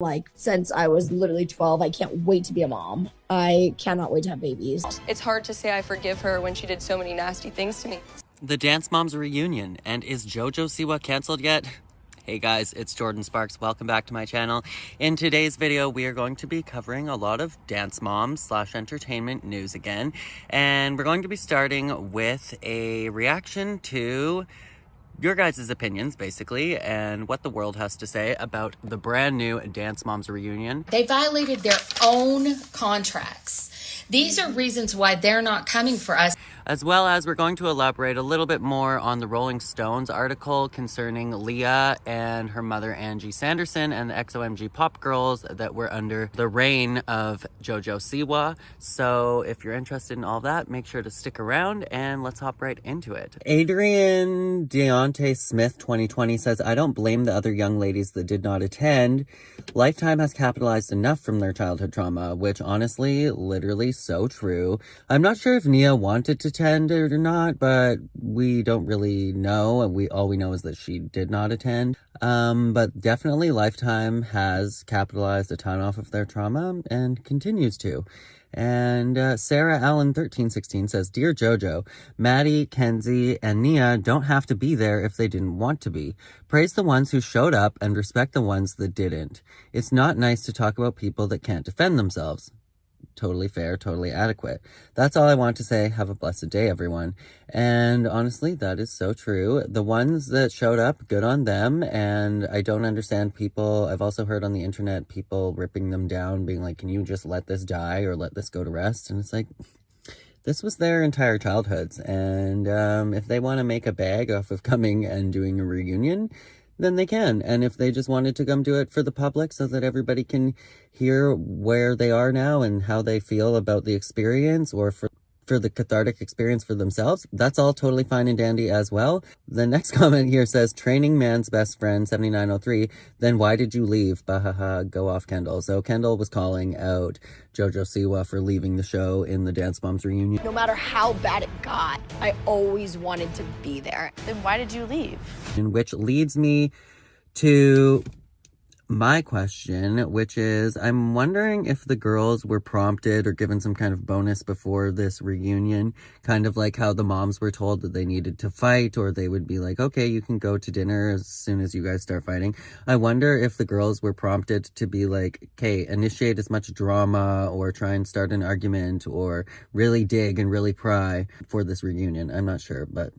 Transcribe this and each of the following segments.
Like, since I was literally 12, I can't wait to be a mom. I cannot wait to have babies. It's hard to say I forgive her when she did so many nasty things to me. The Dance Moms reunion, and is Jojo Siwa canceled yet? Hey guys, it's Jordan Sparks. Welcome back to my channel. In today's video, we are going to be covering a lot of Dance Moms / entertainment news again. And we're going to be starting with a reaction to your guys' opinions, basically, and what the world has to say about the brand new Dance Moms reunion. They violated their own contracts. These are reasons why they're not coming for us. As well as we're going to elaborate a little bit more on the Rolling Stones article concerning Leah and her mother Angie Sanderson and the XOMG Pop girls that were under the reign of Jojo Siwa. So if you're interested in all that, make sure to stick around and let's hop right into it. Adrian Deontay Smith 2020 says, I don't blame the other young ladies that did not attend. Lifetime has capitalized enough from their childhood trauma, which honestly, literally so true. I'm not sure if Nia wanted to attend or not, but we don't really know, and all we know is that she did not attend. But definitely Lifetime has capitalized a ton off of their trauma and continues to. And Sarah Allen 1316 says, Dear Jojo, Maddie, Kenzie, and Nia don't have to be there if they didn't want to be. Praise the ones who showed up and respect the ones that didn't. It's not nice to talk about people that can't defend themselves. Totally fair, totally adequate. That's all I want to say. Have a blessed day, everyone. And honestly, that is so true. The ones that showed up, good on them. And I don't understand people. I've also heard on the internet people ripping them down, being like, can you just let this die or let this go to rest? And it's like, this was their entire childhoods. And if they want to make a bag off of coming and doing a reunion, then they can. And if they just wanted to come do it for the public so that everybody can hear where they are now and how they feel about the experience, or for the cathartic experience for themselves, that's all totally fine and dandy as well. The next comment here says, training man's best friend 7903, then why did you leave? Bahaha, go off Kendall. So Kendall was calling out Jojo Siwa for leaving the show in the Dance Moms reunion. No matter how bad it got, I always wanted to be there. Then why did you leave? Which leads me to my question, which is, I'm wondering if the girls were prompted or given some kind of bonus before this reunion, kind of like how the moms were told that they needed to fight, or they would be like, okay, you can go to dinner as soon as you guys start fighting. I wonder if the girls were prompted to be like, okay, initiate as much drama or try and start an argument or really dig and really pry for this reunion. I'm not sure, but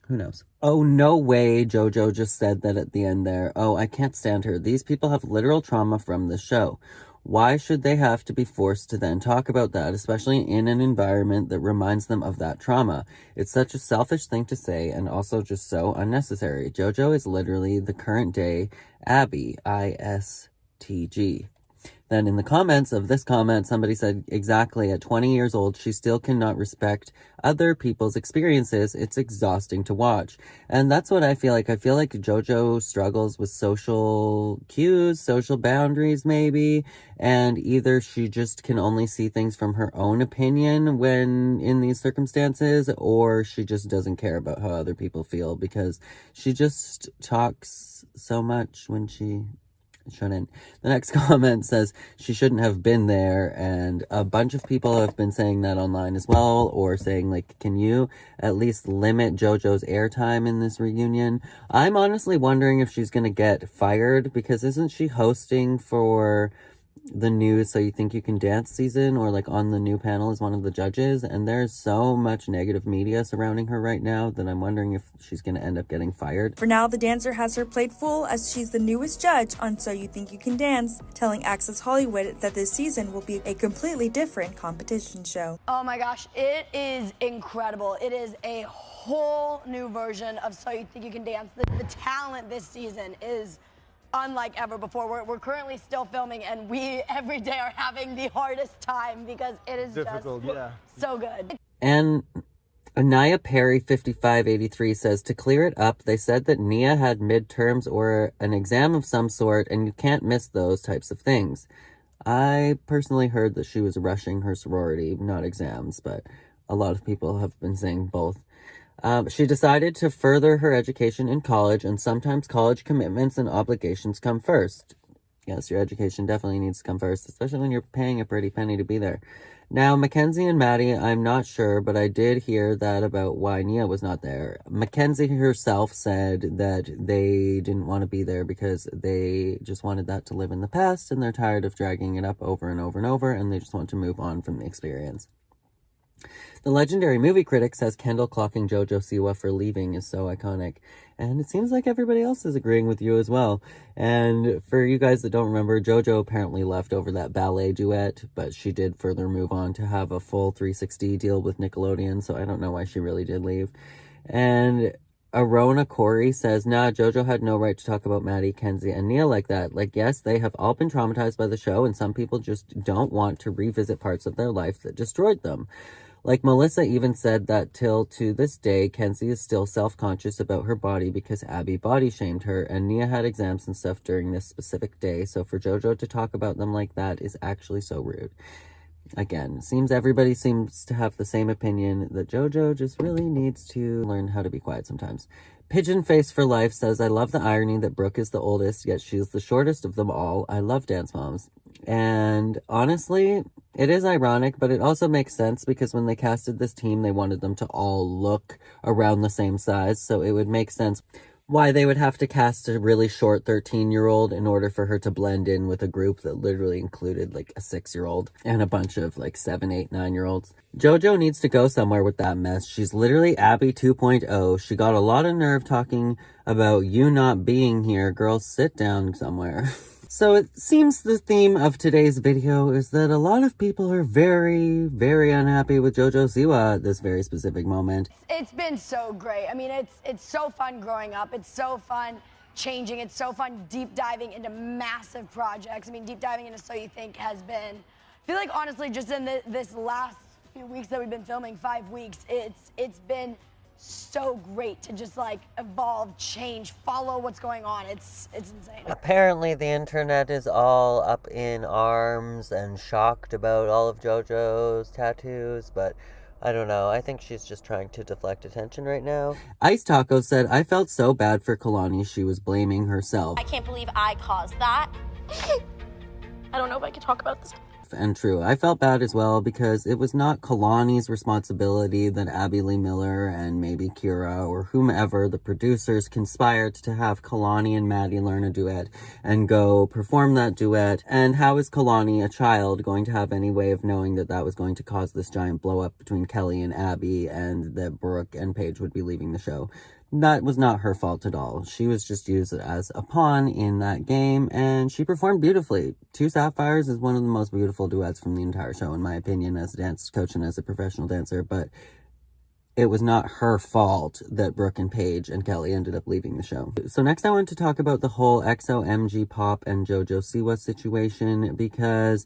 who knows? Oh, no way, Jojo just said that at the end there. Oh, I can't stand her. These people have literal trauma from the show. Why should they have to be forced to then talk about that, especially in an environment that reminds them of that trauma? It's such a selfish thing to say and also just so unnecessary. Jojo is literally the current day Abby, ISTG. Then in the comments of this comment, somebody said, exactly, at 20 years old, she still cannot respect other people's experiences. It's exhausting to watch. And that's what I feel like. I feel like Jojo struggles with social cues, social boundaries maybe, and either she just can only see things from her own opinion when in these circumstances, or she just doesn't care about how other people feel because she just talks so much when she shouldn't. The next comment says she shouldn't have been there, and a bunch of people have been saying that online as well, or saying like, can you at least limit Jojo's airtime in this reunion? I'm honestly wondering if she's gonna get fired, because isn't she hosting for the new So You Think You Can Dance season, or like on the new panel as one of the judges? And there's so much negative media surrounding her right now that I'm wondering if she's going to end up getting fired. For now, the dancer has her plate full as she's the newest judge on So You Think You Can Dance, telling Access Hollywood that this season will be a completely different competition show. Oh my gosh, it is incredible. It is a whole new version of So You Think You Can Dance. The talent this season is unlike ever before. We're currently still filming, and we every day are having the hardest time because it is difficult, just so good. And Anaya Perry 5583 says, to clear it up, they said that Nia had midterms or an exam of some sort, and you can't miss those types of things. I personally heard that she was rushing her sorority, not exams, but a lot of people have been saying both. She decided to further her education in college, and sometimes college commitments and obligations come first. Yes, your education definitely needs to come first, especially when you're paying a pretty penny to be there. Now, Mackenzie and Maddie, I'm not sure, but I did hear that about why Nia was not there. Mackenzie herself said that they didn't want to be there because they just wanted that to live in the past, and they're tired of dragging it up over and over and over, and they just want to move on from the experience. The legendary movie critic says Kendall clocking Jojo Siwa for leaving is so iconic. And it seems like everybody else is agreeing with you as well. And for you guys that don't remember, Jojo apparently left over that ballet duet, but she did further move on to have a full 360 deal with Nickelodeon, so I don't know why she really did leave. And Arona Corey says, nah, Jojo had no right to talk about Maddie, Kenzie, and Nia like that. Like, yes, they have all been traumatized by the show, and some people just don't want to revisit parts of their life that destroyed them. Like, Melissa even said that till to this day, Kenzie is still self-conscious about her body because Abby body-shamed her, and Nia had exams and stuff during this specific day, so for Jojo to talk about them like that is actually so rude. Again, it seems everybody seems to have the same opinion that Jojo just really needs to learn how to be quiet sometimes. Pigeon Face for Life says, I love the irony that Brooke is the oldest, yet she's the shortest of them all. I love Dance Moms. And honestly, it is ironic, but it also makes sense because when they casted this team, they wanted them to all look around the same size. So it would make sense why they would have to cast a really short 13-year-old in order for her to blend in with a group that literally included like a 6-year-old and a bunch of like 7, 8, 9-year-olds. Jojo needs to go somewhere with that mess. She's literally Abby 2.0. She got a lot of nerve talking about you not being here. Girls, sit down somewhere. So it seems the theme of today's video is that a lot of people are very, very unhappy with Jojo Siwa at this very specific moment. It's been so great. I mean, it's so fun growing up. It's so fun changing. It's so fun deep diving into massive projects. I mean, deep diving into So You Think has been, I feel like honestly, just in this last few weeks that we've been filming, 5 weeks, it's been so great to just like evolve, change, follow what's going on. It's insane. Apparently the internet is all up in arms and shocked about all of JoJo's tattoos, but I don't know. I think she's just trying to deflect attention right now. Ice Taco said, I felt so bad for Kalani. She was blaming herself. I can't believe I caused that. I don't know if I can talk about this. And true, I felt bad as well because it was not Kalani's responsibility that Abby Lee Miller and maybe Kira or whomever, the producers, conspired to have Kalani and Maddie learn a duet and go perform that duet. And how is Kalani, a child, going to have any way of knowing that that was going to cause this giant blow up between Kelly and Abby and that Brooke and Paige would be leaving the show? That was not her fault at all. She was just used as a pawn in that game, and she performed beautifully. Two Sapphires is one of the most beautiful duets from the entire show, in my opinion, as a dance coach and as a professional dancer, but it was not her fault that Brooke and Paige and Kelly ended up leaving the show. So next I want to talk about the whole XOMG Pop and Jojo Siwa situation, because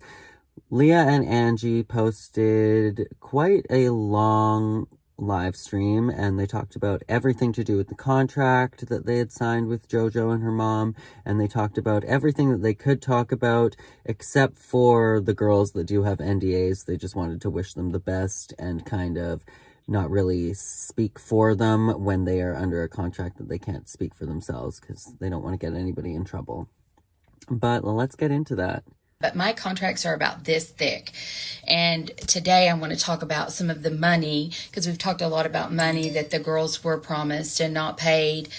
Leah and Angie posted quite a long live stream, and they talked about everything to do with the contract that they had signed with Jojo and her mom, and they talked about everything that they could talk about except for the girls that do have NDAs. They just wanted to wish them the best and kind of not really speak for them when they are under a contract that they can't speak for themselves because they don't want to get anybody in trouble. But let's get into that. But my contracts are about this thick. And today I want to talk about some of the money, because we've talked a lot about money that the girls were promised and not paid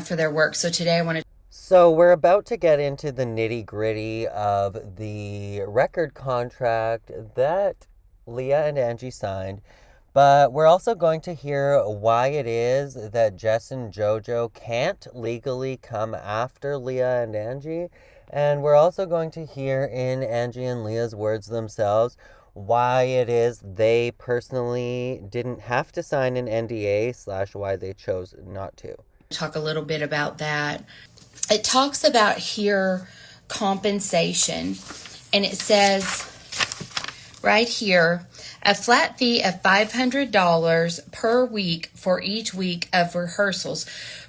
for their work. So today I want to... So we're about to get into the nitty-gritty of the record contract that Leah and Angie signed. But we're also going to hear why it is that Jess and Jojo can't legally come after Leah and Angie. And we're also going to hear in Angie and Leah's words themselves why it is they personally didn't have to sign an NDA / why they chose not to. Talk a little bit about that. It talks about here compensation, and it says right here, a flat fee of $500 per week for each week of rehearsals,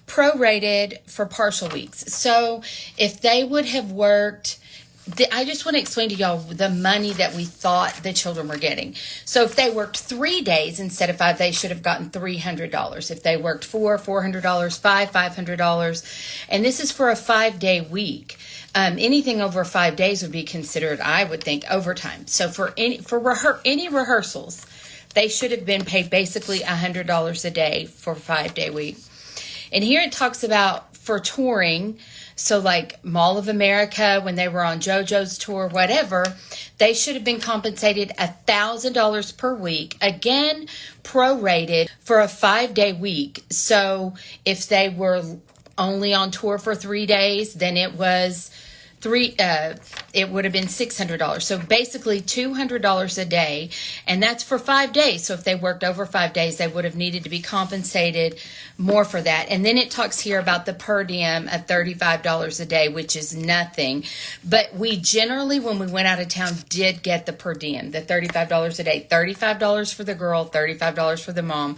prorated for partial weeks. So if they would have worked I just want to explain to y'all the money that we thought the children were getting. So if they worked 3 days instead of 5, they should have gotten $300. If they worked 4, $400, 5, $500. And this is for a 5-day week. Anything over 5 days would be considered, I would think, overtime. So for any rehearsals, they should have been paid basically $100 a day for a 5-day week. And here it talks about for touring. So like Mall of America, when they were on JoJo's tour, whatever, they should have been compensated $1,000 per week. Again, prorated for a 5-day week. So if they were only on tour for 3 days, then it was it would have been $600. So basically $200 a day, and that's for 5 days. So if they worked over 5 days, they would have needed to be compensated more for that. And then it talks here about the per diem of $35 a day, which is nothing. But we generally, when we went out of town, did get the per diem, the $35 a day, $35 for the girl, $35 for the mom,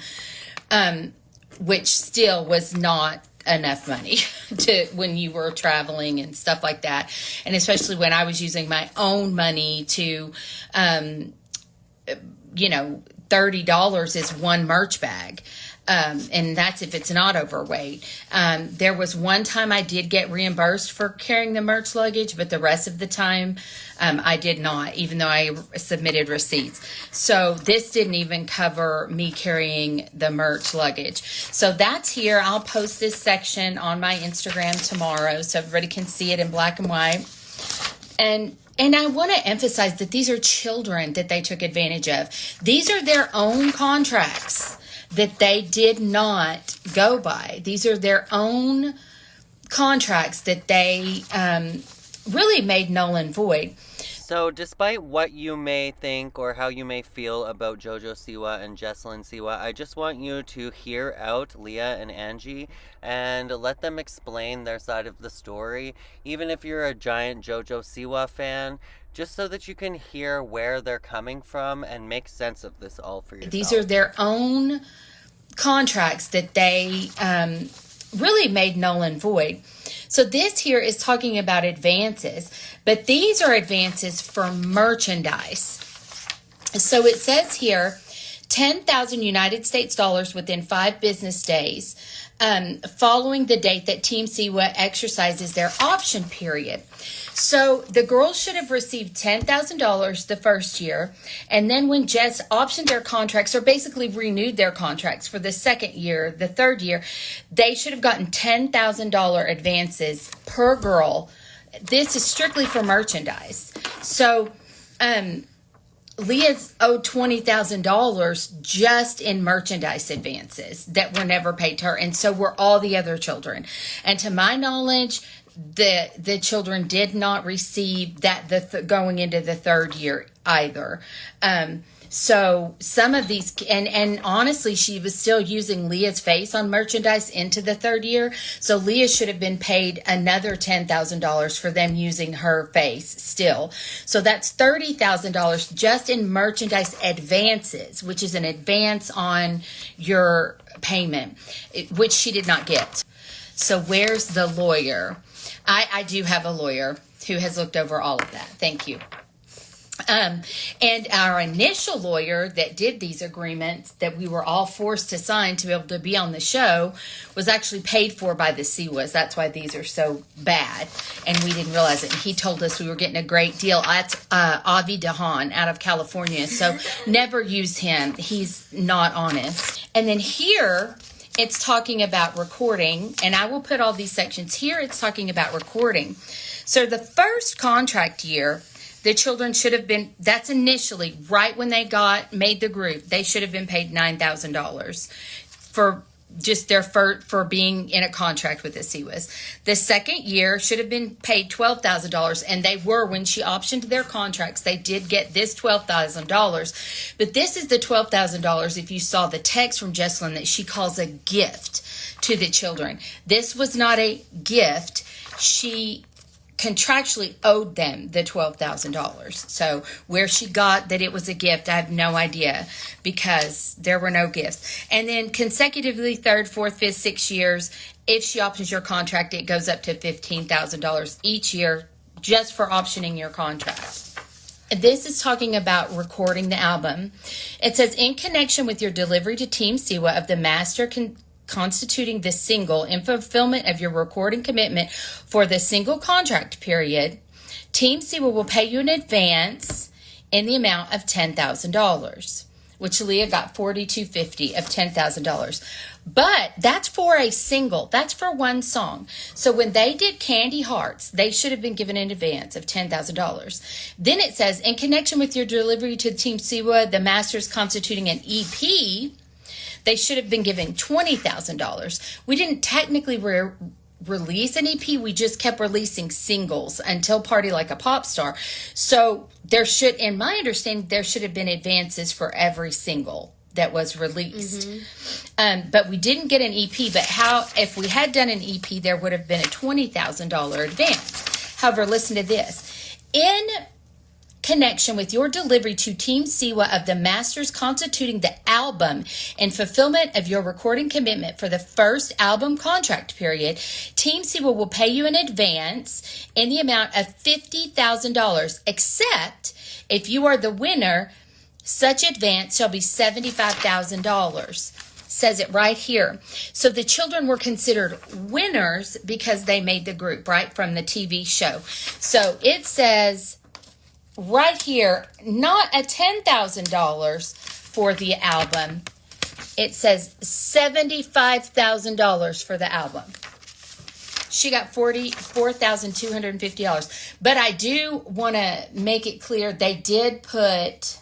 which still was not enough money to when you were traveling and stuff like that. And especially when I was using my own money to, $30 is one merch bag. And that's if it's not overweight. There was one time I did get reimbursed for carrying the merch luggage, but the rest of the time I did not, even though I submitted receipts. So this didn't even cover me carrying the merch luggage. So that's here. I'll post this section on my Instagram tomorrow so everybody can see it in black and white. And I want to emphasize that these are children that they took advantage of. These are their own contracts that they did not go by. These are their own contracts that they really made null and void. So despite what you may think or how you may feel about Jojo Siwa and Jessalyn Siwa, I just want you to hear out Leah and Angie and let them explain their side of the story, even if you're a giant Jojo Siwa fan, just so that you can hear where they're coming from and make sense of this all for yourself. These are their own contracts that they really made null and void. So this here is talking about advances, but these are advances for merchandise. So it says here, 10,000 United States dollars within 5 business days following the date that Team Siwa exercises their option period. So the girls should have received $10,000 the first year, and then when Jess optioned their contracts, or basically renewed their contracts for the second year, the third year, they should have gotten $10,000 advances per girl. This is strictly for merchandise. So Leah's owed $20,000 just in merchandise advances that were never paid to her, and so were all the other children. And to my knowledge, the children did not receive that going into the third year either. So some of these, and honestly, she was still using Leah's face on merchandise into the third year. So Leah should have been paid another $10,000 for them using her face still. So that's $30,000 just in merchandise advances, which is an advance on your payment, which she did not get. So where's the lawyer? I do have a lawyer who has looked over all of that. Thank you. And our initial lawyer that did these agreements that we were all forced to sign to be able to be on the show was actually paid for by the Siwas. That's why these are so bad. And we didn't realize it. And he told us we were getting a great deal. That's Avi Dahan out of California. So never use him. He's not honest. And then here, it's talking about recording, and I will put all these sections here. It's talking about recording. So the first contract year, the children should have been, that's initially right when they made the group, they should have been paid $9,000 for just for being in a contract with the Siwas. The second year should have been paid $12,000, and they were, when she optioned their contracts, they did get this $12,000. But this is the $12,000, if you saw the text from Jessalyn, that she calls a gift to the children. This was not a gift. She contractually owed them the $12,000. So where she got that it was a gift, I have no idea, because there were no gifts. And then consecutively 3rd, 4th, 5th, 6th years, if she options your contract, it goes up to $15,000 each year just for optioning your contract. This is talking about recording the album. It says, in connection with your delivery to Team Siwa of the master constituting the single in fulfillment of your recording commitment for the single contract period, Team Siwa will pay you in advance in the amount of $10,000, which Leah got $4,250 of $10,000. But that's for a single. That's for one song. So when they did Candy Hearts, they should have been given an advance of $10,000. Then it says, in connection with your delivery to Team Siwa, the masters constituting an EP, they should have been given $20,000. We didn't technically release an EP. We just kept releasing singles until Party Like a Pop Star. So there should, in my understanding, there should have been advances for every single that was released. But we didn't get an EP. But if we had done an EP, there would have been a $20,000 advance. However, listen to this. In connection with your delivery to Team Siwa of the masters constituting the album in fulfillment of your recording commitment for the first album contract period, Team Siwa will pay you in advance in the amount of $50,000, except if you are the winner, such advance shall be $75,000. Says it right here. So the children were considered winners because they made the group, right, from the TV show. So it says right here, not a $10,000 for the album. It says $75,000 for the album. She got $44,250. But I do want to make it clear they did put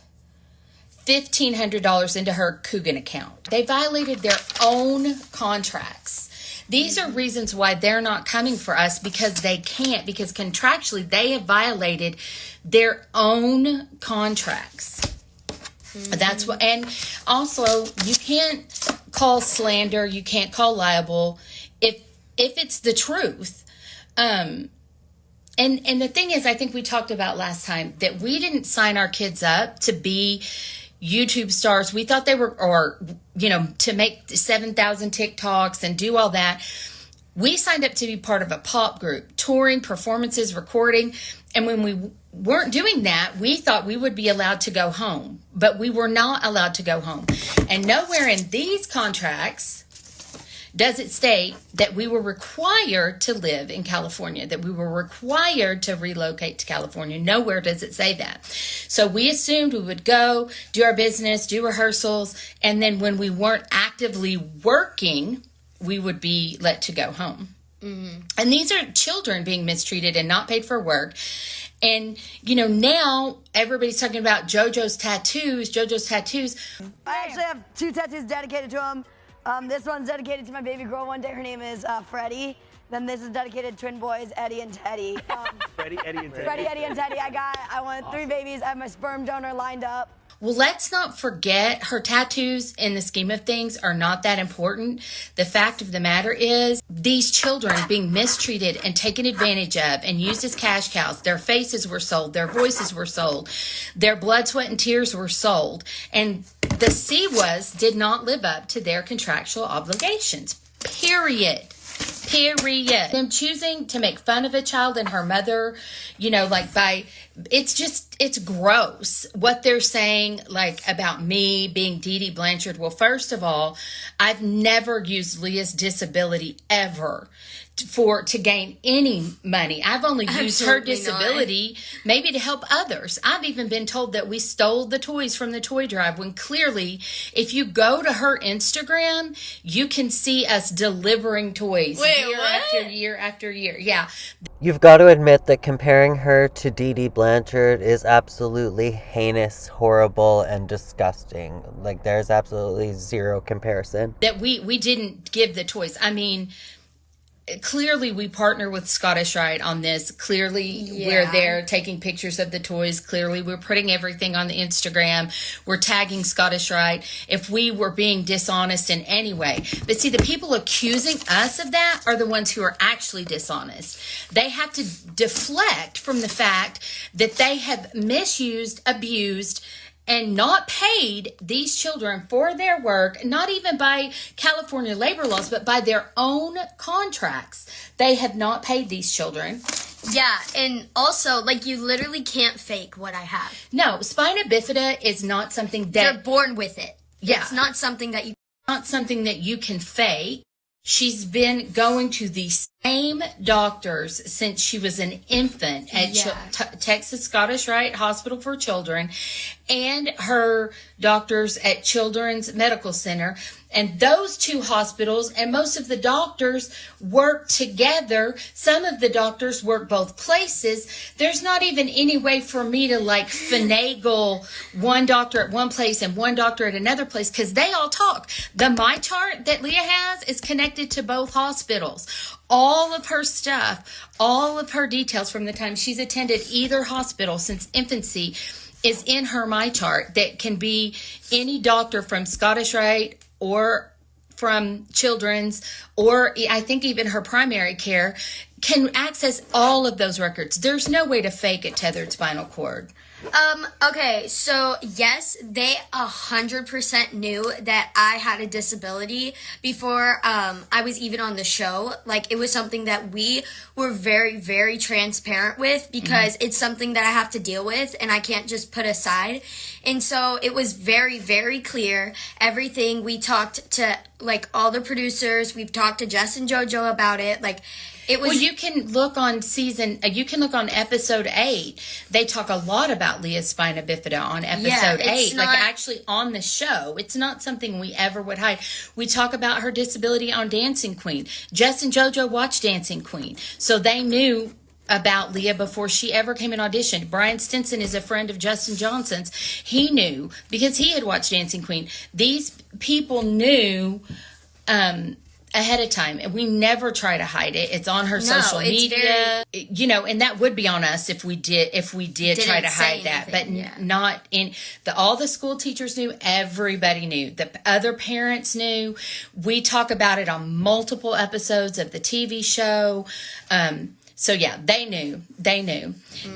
$1,500 into her Coogan account. They violated their own contracts. These are reasons why they're not coming for us, because they can't, because contractually they have violated their own contracts. That's what, and also you can't call slander, you can't call liable if it's the truth. And the thing is, I think we talked about last time that we didn't sign our kids up to be YouTube stars. We thought they were, or, to make 7,000 TikToks and do all that. We signed up to be part of a pop group, touring, performances, recording. And when we weren't doing that, we thought we would be allowed to go home, but we were not allowed to go home. And nowhere in these contracts does it state that we were required to live in California, that we were required to relocate to California. Nowhere does it say that. So we assumed we would go, do our business, do rehearsals, and then when we weren't actively working, we would be let to go home. And these are children being mistreated and not paid for work. And, now everybody's talking about Jojo's tattoos. I actually have 2 tattoos dedicated to him. This one's dedicated to my baby girl one day. Her name is Freddie. Then this is dedicated to twin boys, Eddie and Teddy. Freddie, Eddie, and Teddy. Freddie, Eddie, and Teddy. I want 3 babies. I have my sperm donor lined up. Well, let's not forget her tattoos in the scheme of things are not that important. The fact of the matter is these children being mistreated and taken advantage of and used as cash cows. Their faces were sold. Their voices were sold. Their blood, sweat, and tears were sold. And the Siwas did not live up to their contractual obligations. Period. Them choosing to make fun of a child and her mother, it's gross what they're saying, about me being Dee Dee Blanchard. Well, first of all, I've never used Leah's disability ever to gain any money. I've only used her disability maybe to help others. I've even been told that we stole the toys from the toy drive, when clearly if you go to her Instagram, you can see us delivering toys year after year after year. Yeah. You've got to admit that comparing her to Dee Dee Blanchard is absolutely heinous, horrible, and disgusting. There's absolutely zero comparison. That we didn't give the toys. I mean, clearly we partner with Scottish Rite on this. Clearly we're there taking pictures of the toys. Clearly we're putting everything on the Instagram. We're tagging Scottish Rite if we were being dishonest in any way. But see, the people accusing us of that are the ones who are actually dishonest. They have to deflect from the fact that they have misused, abused, and not paid these children for their work, not even by California labor laws, but by their own contracts. They have not paid these children. Yeah, and also, like, you literally can't fake what I have. No, spina bifida is not something that... You're born with it. Yeah. It's not something that you can fake. She's been going to the same doctors since she was an infant at Texas Scottish Rite Hospital for Children, and her doctors at Children's Medical Center. And those two hospitals and most of the doctors work together. Some of the doctors work both places. There's not even any way for me to like finagle one doctor at one place and one doctor at another place because they all talk. The My Chart that Leah has is connected to both hospitals. All of her stuff, all of her details from the time she's attended either hospital since infancy is in her My Chart that can be any doctor from Scottish Rite or from Children's, or I think even her primary care can access all of those records. There's no way to fake a tethered spinal cord. Okay, so yes, they 100% knew that I had a disability before I was even on the show. Like, it was something that we were very, very transparent with because it's something that I have to deal with and I can't just put aside. And so it was very, very clear. Everything, we talked to, like, all the producers. We've talked to Jess and Jojo about it. Like, it was... Well, you can look on episode 8. They talk a lot about Leah's spina bifida on episode 8. Like, actually on the show. It's not something we ever would hide. We talk about her disability on Dancing Queen. Jess and Jojo watched Dancing Queen. So they knew about Leah before she ever came and auditioned. Brian Stinson is a friend of Justin Johnson's. He knew because he had watched Dancing Queen. These people knew ahead of time, and we never try to hide it. It's on her social media, and that would be on us if we did try to hide that, but not in all the school teachers knew, everybody knew, the other parents knew. We talk about it on multiple episodes of the TV show. So yeah, they knew.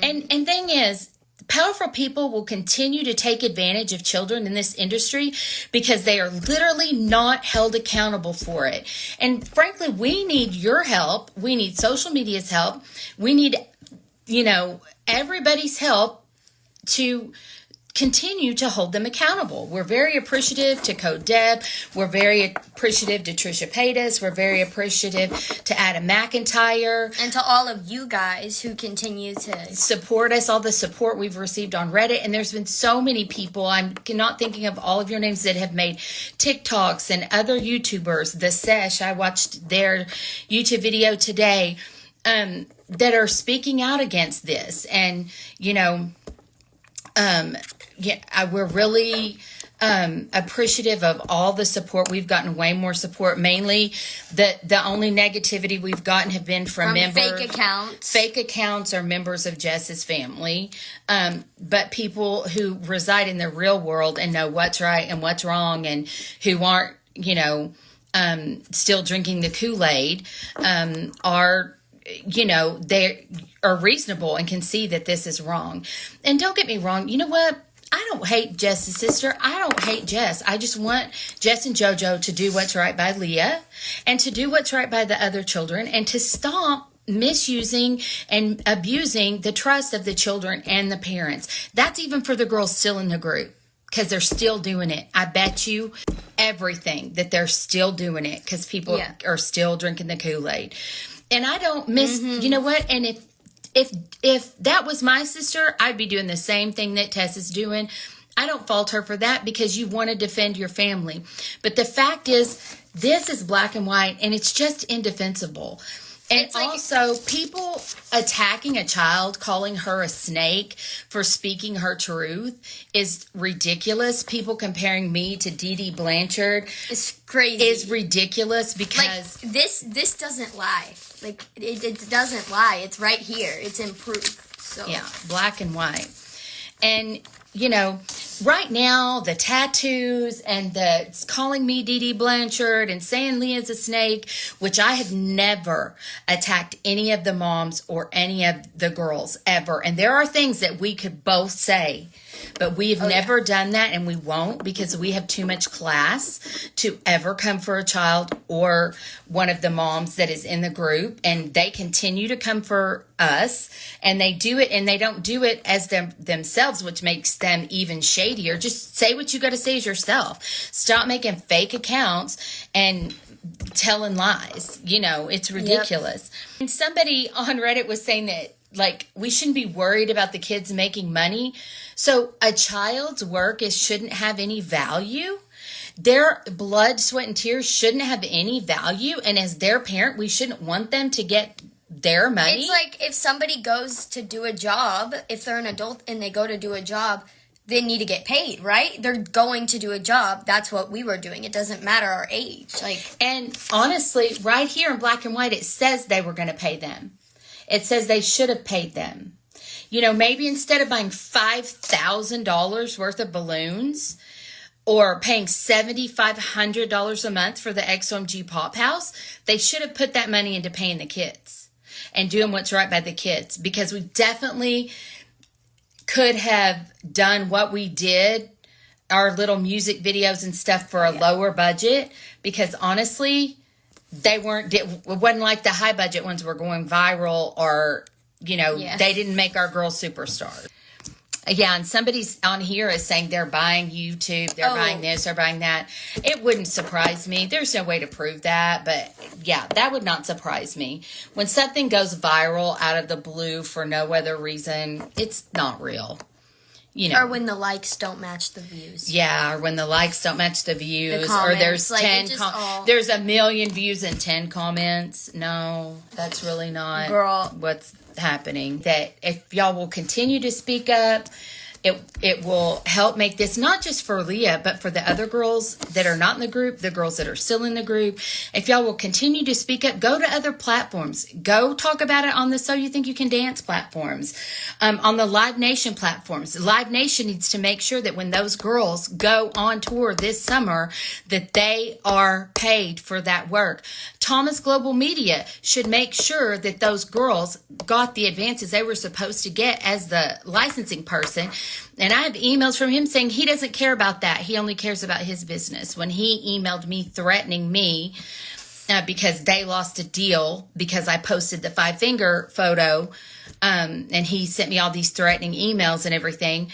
And thing is, powerful people will continue to take advantage of children in this industry because they are literally not held accountable for it. And frankly, we need your help. We need social media's help. We need, everybody's help to continue to hold them accountable. We're very appreciative to Code Deb. We're very appreciative to Trisha Paytas. We're very appreciative to Adam McIntyre. And to all of you guys who continue to support us, all the support we've received on Reddit. And there's been so many people, I'm not thinking of all of your names, that have made TikToks and other YouTubers. The Sesh, I watched their YouTube video today, that are speaking out against this. And, we're really appreciative of all the support. We've gotten way more support. Mainly, the only negativity we've gotten have been from members. Fake accounts. Fake accounts are members of Jess's family. But people who reside in the real world and know what's right and what's wrong, and who aren't, still drinking the Kool-Aid, they are reasonable and can see that this is wrong. And don't get me wrong, you know what? I don't hate Jess's sister. I don't hate Jess. I just want Jess and Jojo to do what's right by Leah and to do what's right by the other children and to stop misusing and abusing the trust of the children and the parents. That's even for the girls still in the group, because they're still doing it. I bet you everything that they're still doing it because people are still drinking the Kool-Aid. And I don't miss, you know what? And if that was my sister, I'd be doing the same thing that Tess is doing. I don't fault her for that because you want to defend your family. But the fact is, this is black and white, and it's just indefensible. And it's also, people attacking a child, calling her a snake for speaking her truth is ridiculous. People comparing me to Dee Dee Blanchard is crazy. Is ridiculous because this doesn't lie. Like, it doesn't lie. It's right here. It's in proof. So yeah, black and white. And right now, the tattoos and the calling me Dee Dee Blanchard and saying Leah's a snake, which I have never attacked any of the moms or any of the girls ever. And there are things that we could both say But we've never done that, and we won't, because we have too much class to ever come for a child or one of the moms that is in the group. And they continue to come for us, and they do it, and they don't do it as themselves, which makes them even shadier. Just say what you got to say as yourself. Stop making fake accounts and telling lies. You know, it's ridiculous. Yep. And somebody on Reddit was saying that, like, we shouldn't be worried about the kids making money. So a child's work shouldn't have any value. Their blood, sweat, and tears shouldn't have any value. And as their parent, we shouldn't want them to get their money. It's like if somebody goes to do a job, if they're an adult and they go to do a job, they need to get paid, right? They're going to do a job. That's what we were doing. It doesn't matter our age. And honestly, right here in black and white, it says they were going to pay them. It says they should have paid them. You know, maybe instead of buying $5,000 worth of balloons or paying $7,500 a month for the XOMG Pop House, they should have put that money into paying the kids and doing what's right by the kids, because we definitely could have done what we did, our little music videos and stuff, for a lower budget, because honestly, it wasn't like the high budget ones were going viral, or, you know, they didn't make our girls superstars. Yeah, and somebody's on here is saying they're buying YouTube, they're buying this, they're buying that. It wouldn't surprise me. There's no way to prove that, but yeah, that would not surprise me. When something goes viral out of the blue for no other reason, it's not real. You know. Or when the likes don't match the views. Yeah, or when the likes don't match the views. The comments, or there's like, 10 there's 1 million views and 10 comments. No, that's really not what's happening. That if y'all will continue to speak up, it will help make this not just for Leah, but for the other girls that are not in the group, the girls that are still in the group. If y'all will continue to speak up, go to other platforms. Go talk about it on the So You Think You Can Dance platforms, on the Live Nation platforms. Live Nation needs to make sure that when those girls go on tour this summer, that they are paid for that work. Thomas Global Media should make sure that those girls got the advances they were supposed to get as the licensing person. And I have emails from him saying he doesn't care about that. He only cares about his business. When he emailed me threatening me because they lost a deal because I posted the 5-finger photo, and he sent me all these threatening emails and everything,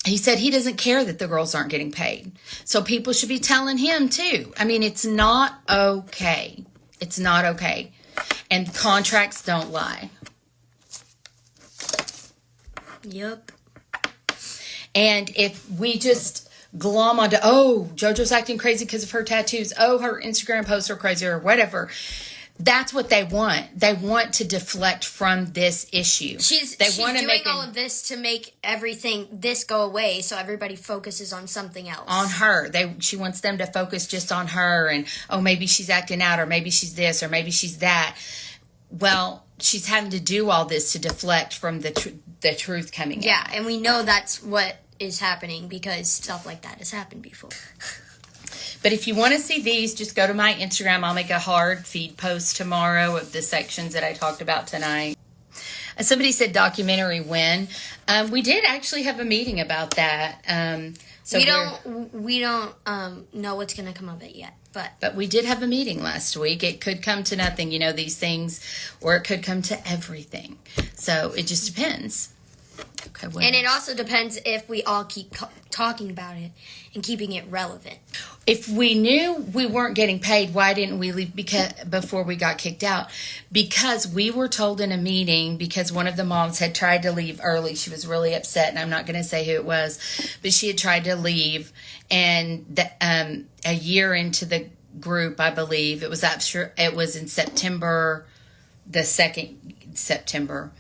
he said he doesn't care that the girls aren't getting paid. So people should be telling him too. I mean, it's not okay. It's not okay. And contracts don't lie. Yep. And if we just glom onto, JoJo's acting crazy because of her tattoos, her Instagram posts are crazy, or whatever, that's what they want. They want to deflect from this issue. She's doing all of this to make this go away, so everybody focuses on something else. On her. She wants them to focus just on her, and, maybe she's acting out, or maybe she's this, or maybe she's that. Well, she's having to do all this to deflect from the truth coming out. Yeah, and we know that's what is happening because stuff like that has happened before. But if you want to see these, just go to my Instagram. I'll make a hard feed post tomorrow of the sections that I talked about tonight. Somebody said documentary when. We did actually have a meeting about that. So we don't know what's going to come of it yet. But we did have a meeting last week. It could come to nothing, these things, or it could come to everything. So it just depends. Okay, and it also depends if we all keep talking about it and keeping it relevant. If we knew we weren't getting paid, why didn't we leave before we got kicked out? Because we were told in a meeting, because one of the moms had tried to leave early. She was really upset, and I'm not going to say who it was, but she had tried to leave. And a year into the group, I believe, it was in September, the 2nd September,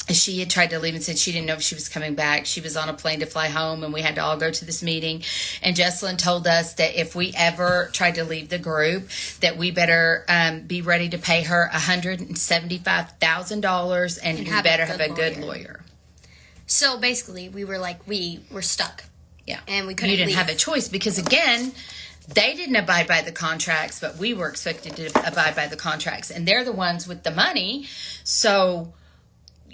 she had tried to leave and said she didn't know if she was coming back. She was on a plane to fly home, and we had to all go to this meeting. And Jessalyn told us that if we ever tried to leave the group, that we better be ready to pay her $175,000, and we better have a good lawyer. So basically, we were stuck. Yeah. And we couldn't You didn't leave. have a choice because, again, they didn't abide by the contracts, but we were expected to abide by the contracts. And they're the ones with the money. So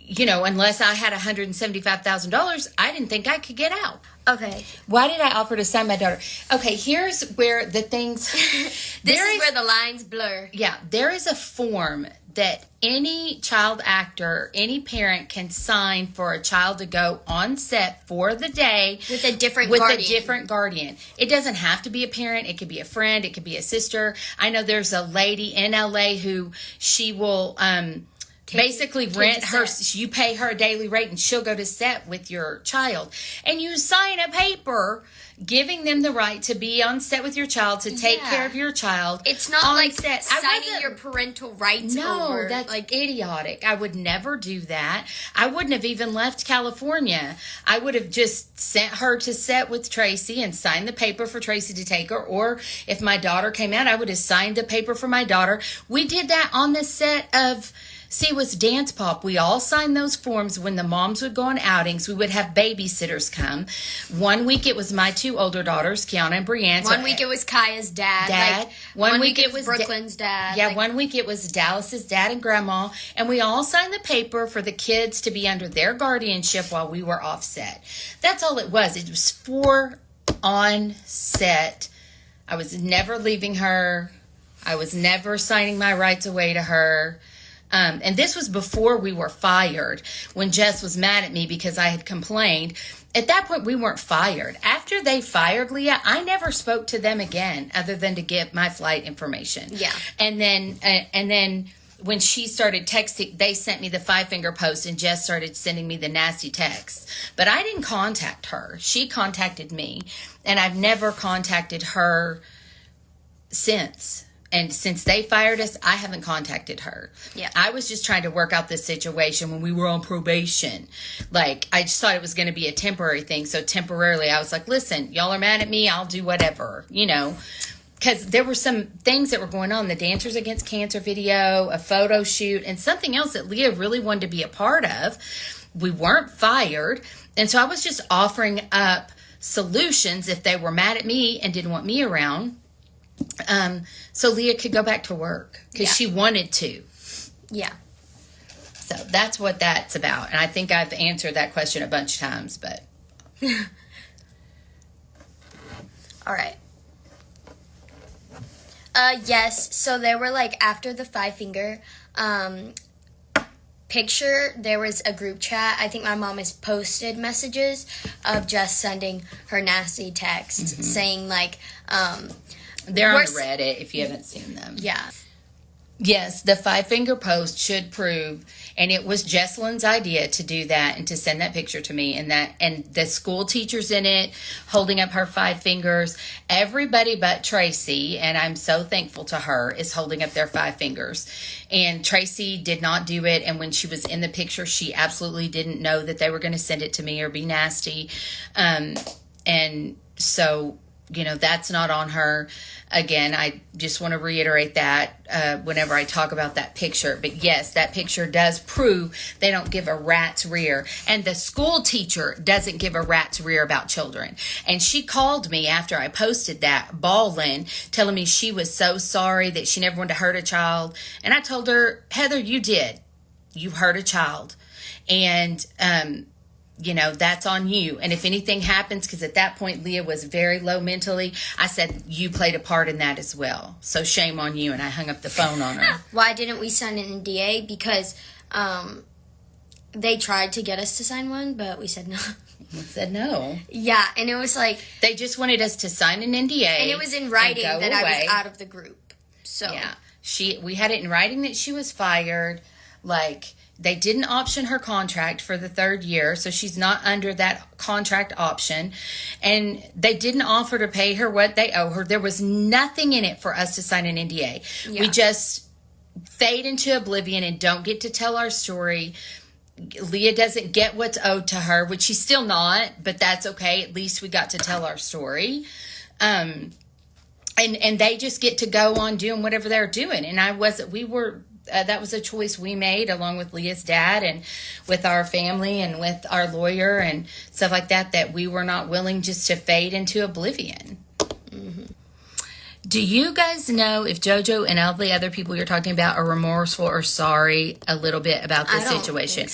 unless I had $175,000, I didn't think I could get out. Okay. Why did I offer to sign my daughter? Okay, here's where the things... This is where the lines blur. Yeah, there is a form that any child actor, any parent can sign for a child to go on set for the day with a different guardian. It doesn't have to be a parent. It could be a friend. It could be a sister. I know there's a lady in LA who she will basically rent her. You pay her a daily rate and she'll go to set with your child, and you sign a paper giving them the right to be on set with your child, to take care of your child. It's not like set. Signing your parental rights over. No, that's idiotic. I would never do that. I wouldn't have even left California. I would have just sent her to set with Tracy and signed the paper for Tracy to take her. Or if my daughter came out, I would have signed the paper for my daughter. We did that on the set of Siwa's Dance Pop. We all signed those forms when the moms would go on outings. We would have babysitters come. 1 week it was my 2 older daughters, Kiana and Brianne. 1 week it was Kaya's dad. One week it was Brooklyn's dad. Yeah, 1 week it was Dallas's dad and grandma. And we all signed the paper for the kids to be under their guardianship while we were off set. That's all it was. It was for on set. I was never leaving her. I was never signing my rights away to her. And this was before we were fired, when Jess was mad at me because I had complained. At that point, we weren't fired. After they fired Leah, I never spoke to them again other than to get my flight information. Yeah. And then when she started texting, they sent me the 5-finger post, and Jess started sending me the nasty texts. But I didn't contact her. She contacted me, and I've never contacted her since. And since they fired us, I haven't contacted her. Yeah. I was just trying to work out this situation when we were on probation. Like, I just thought it was going to be a temporary thing. So temporarily, I was like, listen, y'all are mad at me. I'll do whatever, Because there were some things that were going on. The Dancers Against Cancer video, a photo shoot, and something else that Leah really wanted to be a part of. We weren't fired. And so I was just offering up solutions if they were mad at me and didn't want me around. So Leah could go back to work because she wanted to. Yeah. So that's what that's about. And I think I've answered that question a bunch of times, but. All right. Yes. So there were after the 5-finger, picture, there was a group chat. I think my mom has posted messages of just sending her nasty texts saying they're on Reddit if you haven't seen them. Yeah. Yes, the 5-finger post should prove, and it was Jesselyn's idea to do that and to send that picture to me, and the school teachers in it holding up her 5 fingers. Everybody but Tracy, and I'm so thankful to her, is holding up their 5 fingers. And Tracy did not do it, and when she was in the picture, she absolutely didn't know that they were going to send it to me or be nasty. And so, that's not on her. Again, I just want to reiterate that whenever I talk about that picture. But yes, that picture does prove they don't give a rat's rear. And the school teacher doesn't give a rat's rear about children. And she called me after I posted that, bawling, telling me she was so sorry that she never wanted to hurt a child. And I told her, Heather, you did. You hurt a child. And, that's on you. And if anything happens, because at that point, Leah was very low mentally, I said, you played a part in that as well. So shame on you. And I hung up the phone on her. Why didn't we sign an NDA? Because they tried to get us to sign one, but we said no. We said no. Yeah, and it was they just wanted us to sign an NDA. And it was in writing that I was out of the group. So yeah, we had it in writing that she was fired. They didn't option her contract for the 3rd year, so she's not under that contract option. And they didn't offer to pay her what they owe her. There was nothing in it for us to sign an NDA. Yeah. We just fade into oblivion and don't get to tell our story. Leah doesn't get what's owed to her, which she's still not, but that's okay. At least we got to tell our story. And they just get to go on doing whatever they're doing. And that was a choice we made along with Leah's dad and with our family and with our lawyer and stuff like that we were not willing just to fade into oblivion. Do you guys know if JoJo and all the other people you're talking about are remorseful or sorry a little bit about this situation?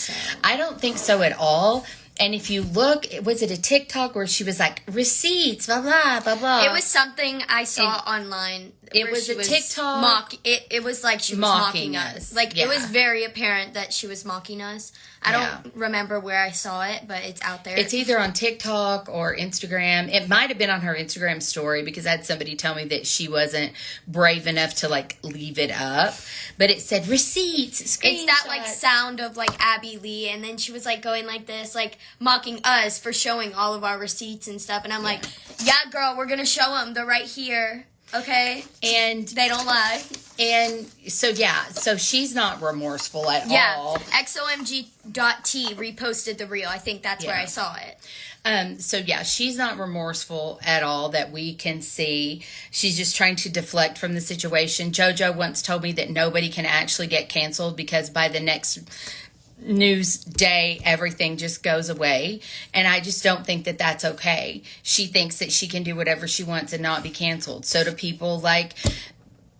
I don't think so at all. And if you look, was it a TikTok where she was like, receipts, blah, blah, blah, blah. It was something I saw online. It was a TikTok. It was like she was mocking us. Like, it was very apparent that she was mocking us. I don't remember where I saw it, but it's out there. It's either on TikTok or Instagram. It might have been on her Instagram story because I had somebody tell me that she wasn't brave enough to, like, leave it up. But it said receipts, screenshots. It's that, like, sound of, like, Abby Lee. And then she was, like, going like this, like, mocking us for showing all of our receipts and stuff. And I'm like, yeah, girl, we're going to show them. They're right here. Okay? And they don't lie. And so, so she's not remorseful at all. Yeah, XOMG.T reposted the reel. I think that's where I saw it. So, she's not remorseful at all that we can see. She's just trying to deflect from the situation. JoJo once told me that nobody can actually get canceled because by the next news day, everything just goes away. And I just don't think that that's okay. She thinks that she can do whatever she wants and not be canceled. So do people like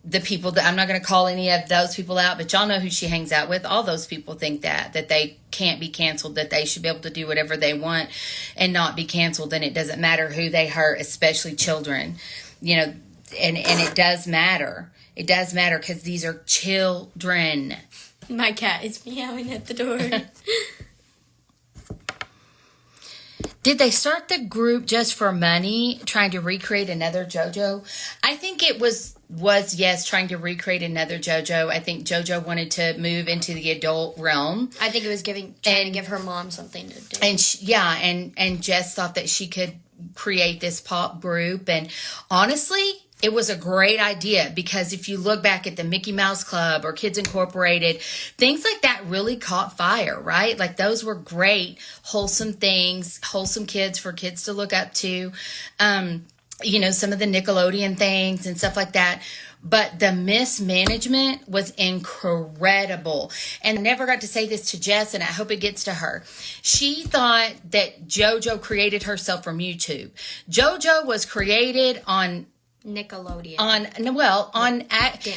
the people that, I'm not going to call any of those people out, but y'all know who she hangs out with. All those people think that they can't be canceled, that they should be able to do whatever they want and not be canceled. And it doesn't matter who they hurt, especially children, you know, and it does matter. It does matter because these are children. My cat is meowing at the door. Did they start the group just for money, trying to recreate another JoJo? I think it was yes, trying to recreate another JoJo. I think JoJo wanted to move into the adult realm. I think it was trying to give her mom something to do. And and Jess thought that she could create this pop group. And honestly, it was a great idea because if you look back at the Mickey Mouse Club or Kids Incorporated, things like that really caught fire, right? Like those were great, wholesome things, wholesome kids for kids to look up to. You know, some of the Nickelodeon things and stuff like that. But the Mismanagement was incredible. And I never got to say this to Jess, and I hope it gets to her. She thought that JoJo created herself from YouTube. JoJo was created on Nickelodeon.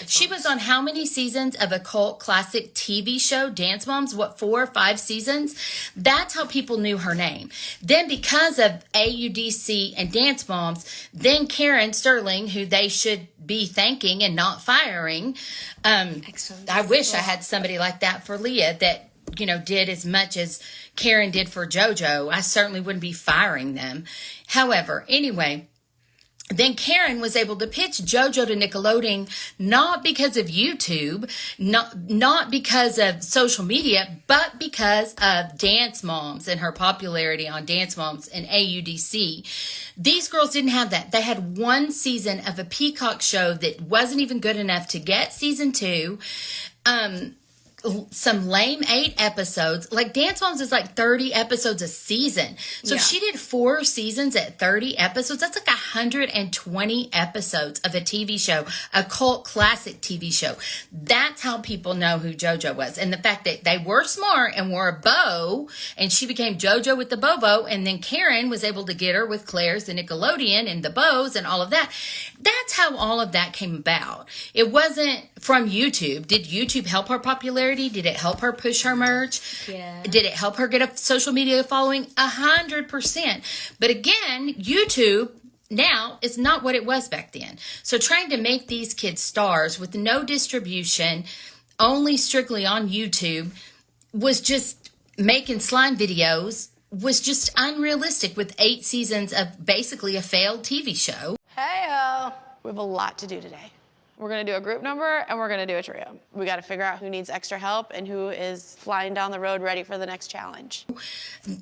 She was on how many seasons of a cult classic TV show, Dance Moms? 4 or 5 seasons? That's how people knew her name. Then because of AUDC and Dance Moms, then Karen Sterling, who they should be thanking and not firing. I wish I had somebody like that for Leah that, you know, did as much as Karen did for JoJo. I certainly wouldn't be firing them. However, anyway, then Karen was able to pitch JoJo to Nickelodeon, not because of YouTube, not because of social media, but because of Dance Moms and her popularity on Dance Moms and AUDC. These girls didn't have that. They had 1 season of a Peacock show that wasn't even good enough to get season 2. Some lame 8 episodes. Like Dance Moms is like 30 episodes a season. So if she did 4 seasons at 30 episodes, that's like 120 episodes of a TV show, a cult classic TV show. That's how people know who JoJo was. And the fact that they were smart and wore a bow, and she became JoJo with the bow, and then Karen was able to get her with Claire's the Nickelodeon and the bows and all of that. That's how all of that came about. It wasn't from YouTube. Did YouTube help her popularity? Did it help her push her merch? Yeah. Did it help her get a social media following? 100%. But again, YouTube now is not what it was back then. So trying to make these kids stars with no distribution, only strictly on YouTube, was just making slime videos, was just unrealistic with 8 seasons of basically a failed TV show. Hey-o. We have a lot to do today. We're gonna do a group number and we're gonna do a trio. We gotta figure out who needs extra help and who is flying down the road ready for the next challenge.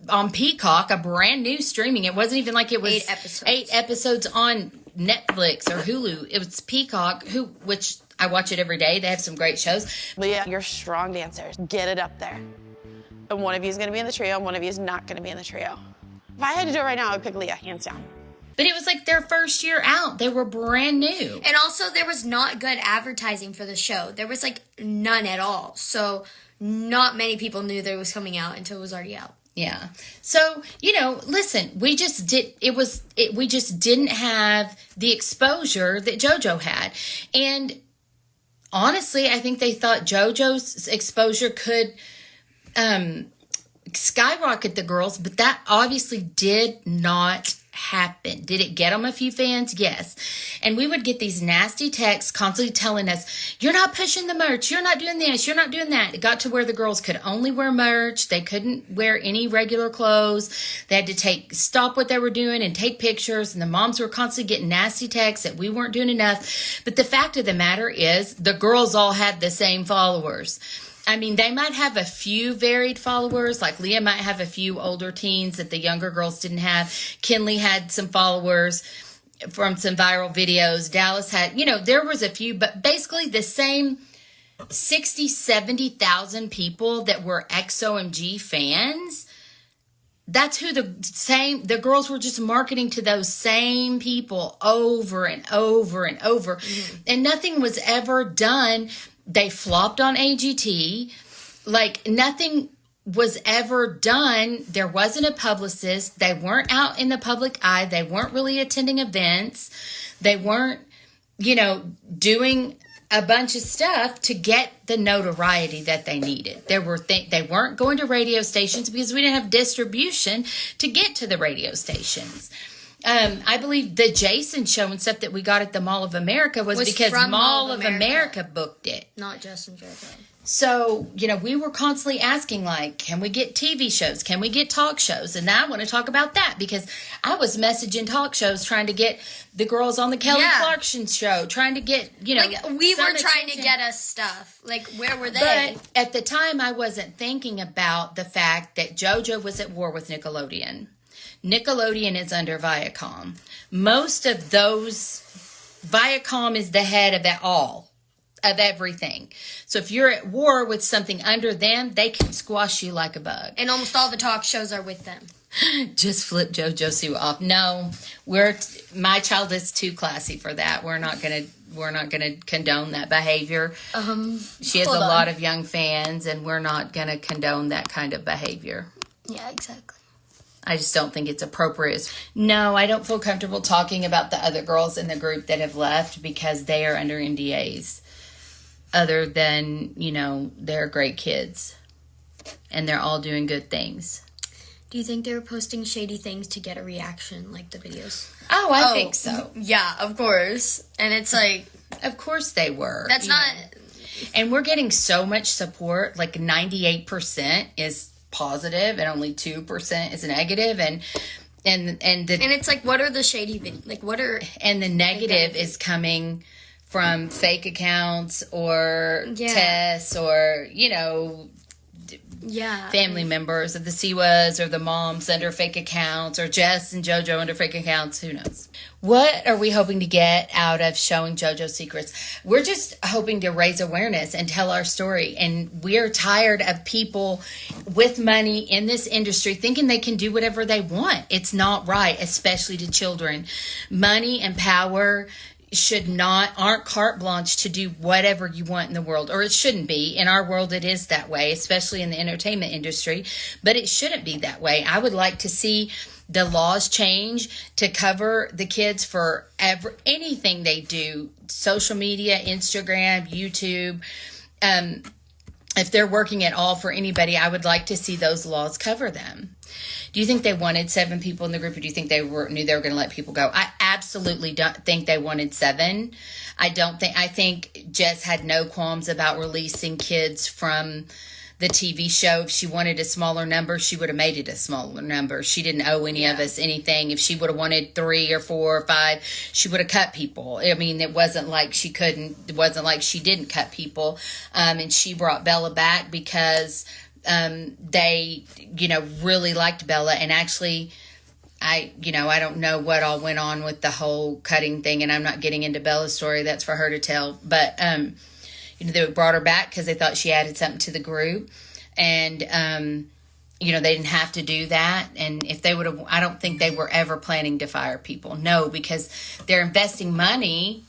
On Peacock, a brand new streaming. It wasn't even like it was 8 episodes on Netflix or Hulu. It was Peacock, which I watch it every day. They have some great shows. Leah, you're strong dancers. Get it up there. And one of you is gonna be in the trio and one of you is not gonna be in the trio. If I had to do it right now, I would pick Leah, hands down. But it was like their first year out. They were brand new. And also, there was not good advertising for the show. There was, like, none at all. So, not many people knew that it was coming out until it was already out. Yeah. So, listen, we just didn't have the exposure that JoJo had. And honestly, I think they thought JoJo's exposure could skyrocket the girls, but that obviously did not happen. Did it get them a few fans? Yes. And we would get these nasty texts constantly telling us, you're not pushing the merch, you're not doing this, you're not doing that. It got to where the girls could only wear merch. They couldn't wear any regular clothes. They had to stop what they were doing and take pictures, and the moms were constantly getting nasty texts that we weren't doing enough. But the fact of the matter is, the girls all had the same followers. I mean, they might have a few varied followers, like Leah might have a few older teens that the younger girls didn't have. Kinley had some followers from some viral videos. Dallas had, there was a few, but basically the same 60, 70,000 people that were XOMG fans. That's who the girls were just marketing to those same people over and over and over. Mm-hmm. And nothing was ever done. They flopped on AGT. Like, nothing was ever done. There wasn't a publicist. They weren't out in the public eye. They weren't really attending events. They weren't, doing a bunch of stuff to get the notoriety that they needed. They weren't going to radio stations because we didn't have distribution to get to the radio stations. I believe the Jason show and stuff that we got at the Mall of America was because Mall of America booked it. Not Justin JoJo. So, we were constantly asking, like, can we get TV shows? Can we get talk shows? And I want to talk about that because I was messaging talk shows trying to get the girls on the Kelly Clarkson show, trying to get, we were trying to get us stuff. Like, where were they? But at the time, I wasn't thinking about the fact that JoJo was at war with Nickelodeon. Nickelodeon is under Viacom. Most of those, Viacom is the head of it all, of everything. So if you're at war with something under them, they can squash you like a bug. And almost all the talk shows are with them. Just flip Jojo Siwa off. No, my child is too classy for that. We're not gonna condone that behavior. She has a lot of young fans, and we're not gonna condone that kind of behavior. Yeah, exactly. I just don't think it's appropriate. No, I don't feel comfortable talking about the other girls in the group that have left because they are under NDAs. Other than, they're great kids. And they're all doing good things. Do you think they were posting shady things to get a reaction, like the videos? Oh, I think so. Yeah, of course. And it's like... Of course they were. That's not... And we're getting so much support. Like 98% is positive and only 2% is negative, and it's like, what are the shady videos? Like, what are... And the negative is coming from fake accounts or tests or, family members of the Siwas or the moms under fake accounts or Jess and JoJo under fake accounts. Who knows? What are we hoping to get out of showing JoJo's secrets? We're just hoping to raise awareness and tell our story. And we're tired of people with money in this industry thinking they can do whatever they want. It's not right, especially to children. Money and power aren't carte blanche to do whatever you want in the world, or it shouldn't be. In our world, it is that way, especially in the entertainment industry, but it shouldn't be that way. I would like to see the laws change to cover the kids for anything they do, social media, Instagram, YouTube. If they're working at all for anybody, I would like to see those laws cover them. Do you think they wanted 7 people in the group, or do you think they knew they were going to let people go? I absolutely don't think they wanted 7. I think Jess had no qualms about releasing kids from the TV show. If she wanted a smaller number, she would have made it a smaller number. She didn't owe any of us anything. If she would have wanted 3 or 4 or 5, she would have cut people. I mean, it wasn't like she didn't cut people. And she brought Bella back because they, really liked Bella. And actually, I don't know what all went on with the whole cutting thing, and I'm not getting into Bella's story. That's for her to tell. But, they brought her back because they thought she added something to the group. And, they didn't have to do that. And if they would have, I don't think they were ever planning to fire people. No, because they're investing money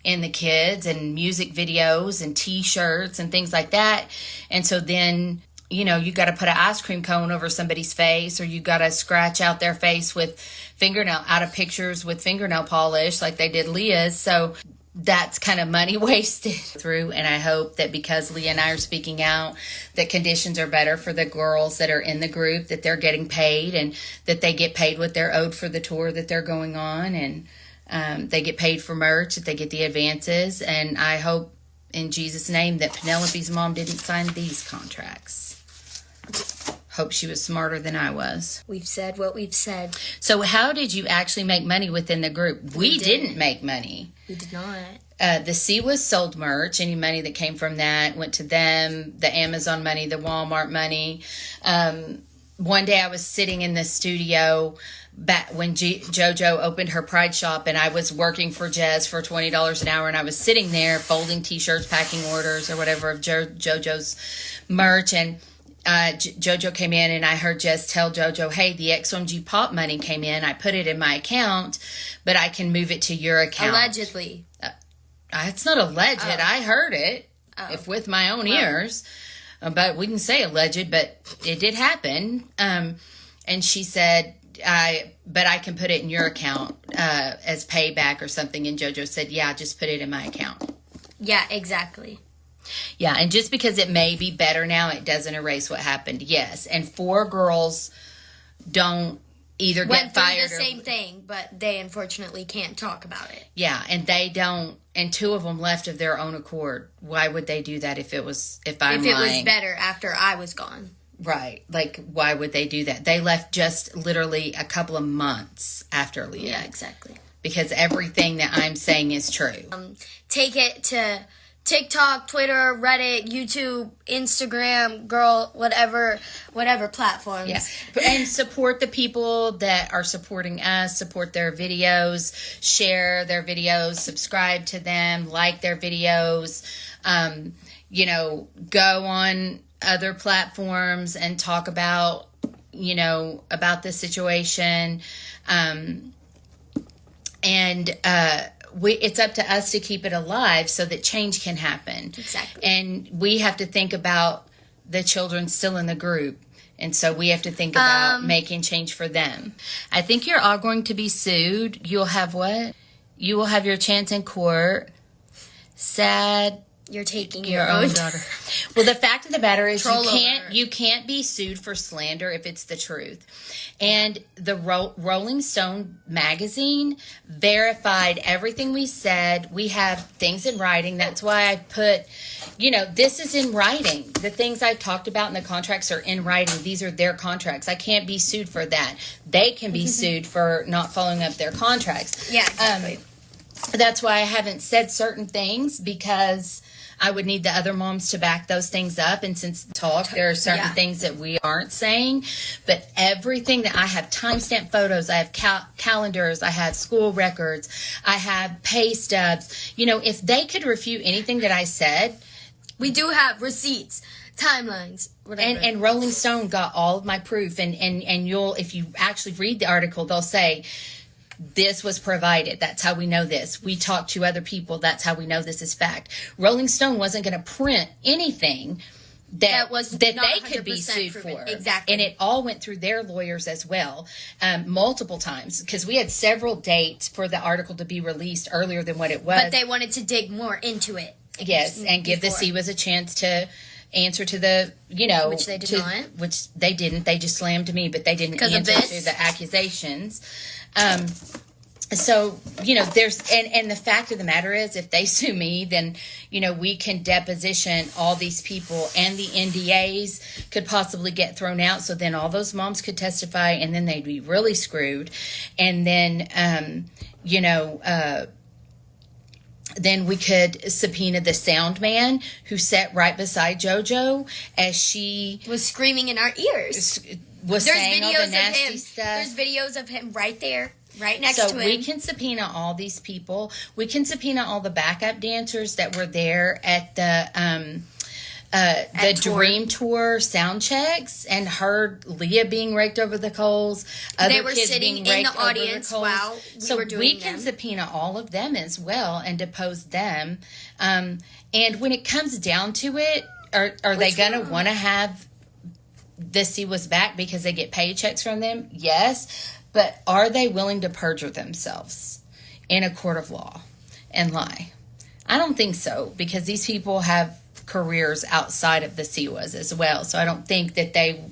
in the kids and music videos and T-shirts and things like that. And so then you know, you got to put an ice cream cone over somebody's face, or you got to scratch out their face with out of pictures with fingernail polish like they did Leah's. So that's kind of money wasted through. And I hope that because Leah and I are speaking out, that conditions are better for the girls that are in the group, that they're getting paid, and that they get paid what they're owed for the tour that they're going on. And they get paid for merch, that they get the advances. And I hope in Jesus' name that Penelope's mom didn't sign these contracts. Hope she was smarter than I was. We've said what we've said. So how did you actually make money within the group? We didn't make money. We did not. The Siwas sold merch. Any money that came from that went to them. The Amazon money, the Walmart money. One day I was sitting in the studio back when Jojo opened her Pride shop, and I was working for Jez for $20 an hour, and I was sitting there folding t-shirts, packing orders or whatever of Jojo's merch, and Jojo came in, and I heard Jez tell Jojo, hey, the XOMG Pop money came in. I put it in my account, but I can move it to your account. Allegedly. It's not alleged. I heard it, if with my own ears. But we can say alleged, but it did happen. And she said, but I can put it in your account as payback or something. And Jojo said, yeah, just put it in my account. Yeah, exactly. Yeah, and just because it may be better now, it doesn't erase what happened. Yes, and 4 girls don't either get fired the same thing, but they unfortunately can't talk about it. Yeah, and they don't, and 2 of them left of their own accord. Why would they do that if I'm lying? If it was better after I was gone. Right. Like, why would they do that? They left just literally a couple of months after Leah. Yeah, exactly. Because everything that I'm saying is true. Take it to TikTok, Twitter, Reddit, YouTube, Instagram, girl, whatever platforms. Yeah. And support the people that are supporting us, support their videos, share their videos, subscribe to them, like their videos, go on other platforms and talk about, about this situation. It's up to us to keep it alive so that change can happen. Exactly. And we have to think about the children still in the group. And so we have to think about making change for them. I think you're all going to be sued. You'll have what? You will have your chance in court. Sad. You're taking your own daughter. Well, the fact of the matter is you can't be sued for slander if it's the truth. And the Rolling Stone magazine verified everything we said. We have things in writing. That's why I put, this is in writing. The things I've talked about in the contracts are in writing. These are their contracts. I can't be sued for that. They can be sued for not following up their contracts. Yeah, exactly. That's why I haven't said certain things, because I would need the other moms to back those things up. And since there are certain things that we aren't saying, but everything that I have timestamp photos, I have calendars, I have school records, I have pay stubs. If they could refute anything that I said, we do have receipts, timelines, whatever. And Rolling Stone got all of my proof. And if you actually read the article, they'll say, this was provided. That's how we know this. We talked to other people. That's how we know this is fact. Rolling Stone wasn't going to print anything that they could be sued for. Exactly. And it all went through their lawyers as well, multiple times, because we had several dates for the article to be released earlier than what it was. But they wanted to dig more into it. Yes, and give the Siwas a chance to answer to the, which they did not. Which they didn't. They just slammed me, but they didn't answer to the accusations. So, there's, and the fact of the matter is, if they sue me, then, we can deposition all these people, and the NDAs could possibly get thrown out. So then all those moms could testify, and then they'd be really screwed. And then, then we could subpoena the sound man who sat right beside Jojo as she was screaming in our ears. Saying all the nasty stuff. There's videos of him right there, right next to him. So we can subpoena all these people. We can subpoena all the backup dancers that were there at the Dream Tour sound checks and heard Leah being raked over the coals. They were sitting in the audience while we were doing them. So we can subpoena all of them as well and depose them. And when it comes down to it, are they going to want to have the Siwas back because they get paychecks from them? Yes. But are they willing to perjure themselves in a court of law and lie? I don't think so, because these people have careers outside of the Siwas as well. So I don't think that they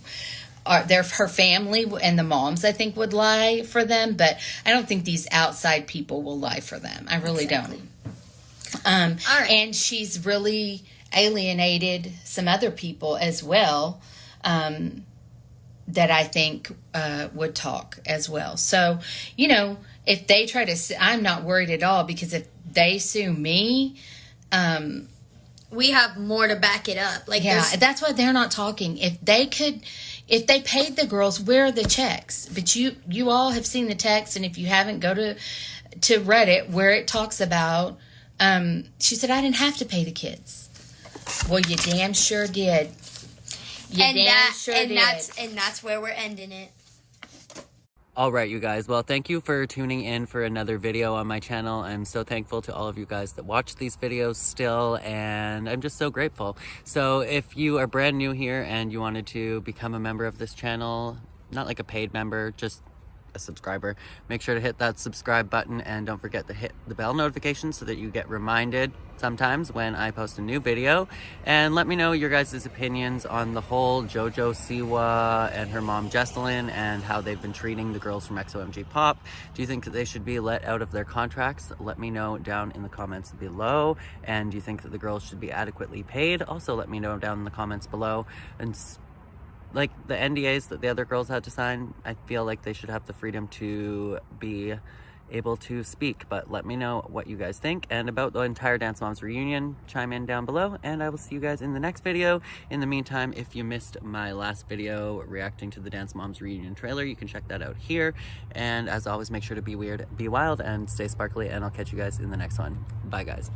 are, her family and the moms, I think, would lie for them, but I don't think these outside people will lie for them. I really don't. All right. And she's really alienated some other people as well, that I think would talk as well. So, you know, if they try to, I'm not worried at all, because if they sue me, we have more to back it up. Like, yeah, that's why they're not talking. If they paid the girls, where are the checks? But you all have seen the text, and if you haven't, go to Reddit, where it talks about, she said, I didn't have to pay the kids. Well, you damn sure did. That's where we're ending it. All right, you guys. Well, thank you for tuning in for another video on my channel. I'm so thankful to all of you guys that watch these videos still, and I'm just so grateful. So if you are brand new here and you wanted to become a member of this channel, not like a paid member, just a subscriber, make sure to hit that subscribe button, and don't forget to hit the bell notification so that you get reminded sometimes when I post a new video. And let me know your guys' opinions on the whole Jojo Siwa and her mom Jesselyn and how they've been treating the girls from XOMG Pop. Do you think that they should be let out of their contracts? Let me know down in the comments below. And do you think that the girls should be adequately paid? Also let me know down in the comments below. And like the NDAs that the other girls had to sign, I feel like they should have the freedom to be able to speak. But let me know what you guys think. And about the entire Dance Moms reunion, chime in down below, and I will see you guys in the next video. In the meantime, if you missed my last video reacting to the Dance Moms reunion trailer, you can check that out here. And as always, make sure to be weird, be wild, and stay sparkly, and I'll catch you guys in the next one. Bye, guys.